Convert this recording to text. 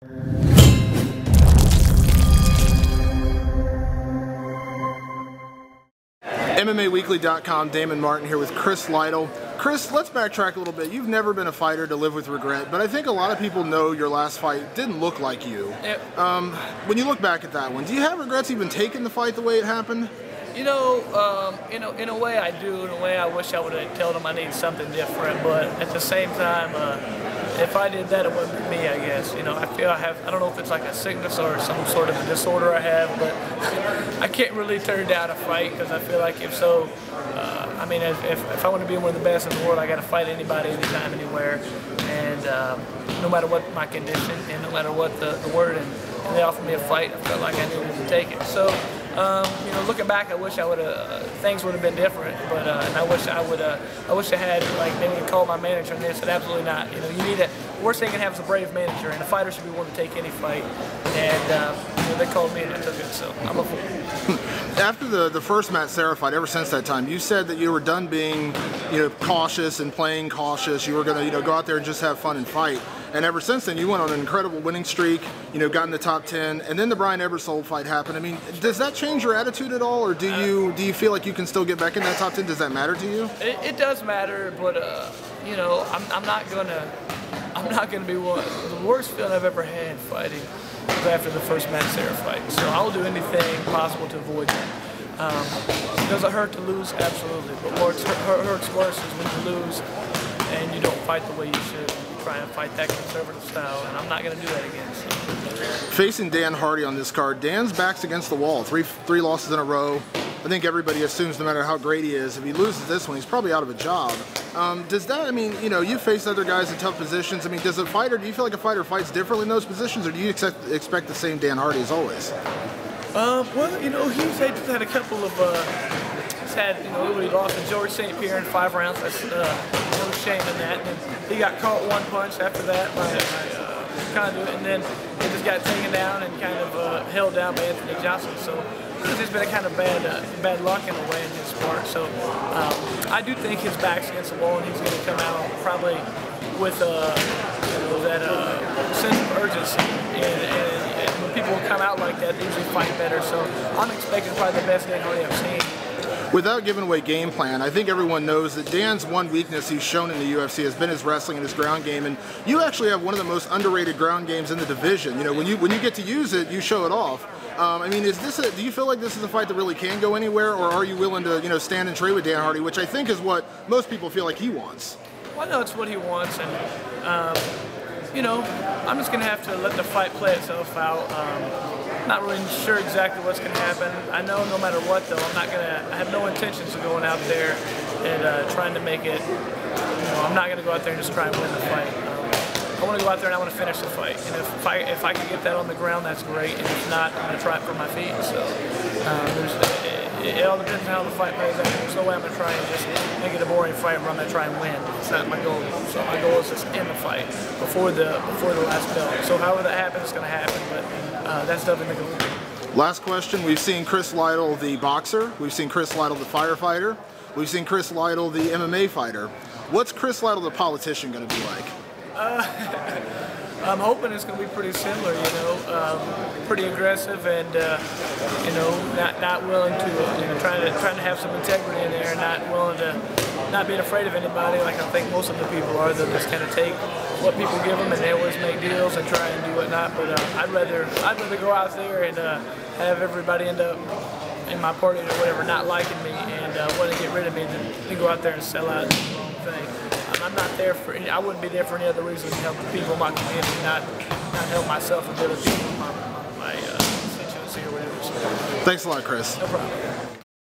MMAWeekly.com, Damon Martin here with Chris Lytle. Chris, let's backtrack a little bit. You've never been a fighter to live with regret, but I think a lot of people know your last fight didn't look like you. Yep. When you look back at that one, do you have regrets even taking the fight the way it happened? You know, in a way I do. In a way I wish I would have told him I need something different, but at the same time, if I did that, it wouldn't be me, I guess. You know, I feel I don't know if it's like a sickness or some sort of a disorder I have, but I can't really turn down a fight because I feel like if so, I mean, if I want to be one of the best in the world, I got to fight anybody, anytime, anywhere, and no matter what my condition and no matter what the word, and they offered me a fight, I felt like I needed to take it. So, you know, looking back, I wish I would have things would have been different, but and I wish I had, like, they would have called my manager and they said absolutely not. You know, you need the worst thing you can have is a brave manager, and a fighter should be willing to take any fight. And you know, they called me and I took it, so I'm a fool. After the first Matt Serra fight, ever since that time, you said that you were done being, you know, cautious and playing cautious. You were going to, you know, go out there and just have fun and fight. And ever since then, you went on an incredible winning streak, you know, got in the top 10, and then the Brian Ebersole fight happened. I mean, does that change your attitude at all, or do you feel like you can still get back in that top 10? Does that matter to you? It does matter, but you know, I'm not gonna be one. The worst feeling I've ever had fighting was after the first Matt Serra fight. So I'll do anything possible to avoid that. Does it hurt to lose? Absolutely. But what hurts worse is when you lose and you don't fight the way you should. Try and fight that conservative style, and I'm not going to do that again. So. Facing Dan Hardy on this card, Dan's back's against the wall. Three losses in a row. I think everybody assumes no matter how great he is, if he loses this one, he's probably out of a job. Does that, I mean, you know, you faced other guys in tough positions. I mean, do you feel like a fighter fights differently in those positions, or do you expect the same Dan Hardy as always? Well, you know, he's had a couple of, he's had, you know, he lost to George St. Pierre in 5 rounds. That's no shame in that. And he got caught one punch after that by conduit, and then he just got taken down and kind of held down by Anthony Johnson. So it's just been a kind of bad luck in a way in his part. So I do think his back's against the wall, and he's going to come out probably with you know, that sense of urgency. And when people come out like that, they usually fight better. So I'm expecting probably the best Dan Hardy I've seen. Without giving away game plan, I think everyone knows that Dan's one weakness he's shown in the UFC has been his wrestling and his ground game, and you actually have one of the most underrated ground games in the division. You know, when you get to use it, you show it off. I mean, do you feel like this is a fight that really can go anywhere, or are you willing to, you know, stand and trade with Dan Hardy, which I think is what most people feel like he wants? Well, I know it's what he wants, and you know, I'm just going to have to let the fight play itself out. Not really sure exactly what's going to happen. I know no matter what, though, I have no intentions of going out there and trying to make it, you know, I'm not going to go out there and just try and win the fight. I want to go out there and I want to finish the fight. And if I can get that on the ground, that's great. And if not, I'm going to try it from my feet. So it all depends on how the fight plays out. There's no way I'm going to try and just make it a boring fight where I'm going to try and win. It's not my goal. So my goal is just end the fight before the last bell. So however that happens, it's going to happen. But that's definitely the goal. Last question. We've seen Chris Lytle, the boxer. We've seen Chris Lytle, the firefighter. We've seen Chris Lytle, the MMA fighter. What's Chris Lytle, the politician, going to be like? I'm hoping it's going to be pretty similar, you know, pretty aggressive and, you know, not willing to, you know, trying to have some integrity in there, not willing to, not being afraid of anybody like I think most of the people are. They'll just kind of take what people give them and they always make deals and try and do whatnot. But I'd rather go out there and have everybody end up in my party or whatever not liking me and want to get rid of me than go out there and sell out and do the wrong thing. I'm not there for I wouldn't be there for any other reason than help the people in my community, not help myself and the other people in my constituency or whatever. So, thanks a lot, Chris. No problem.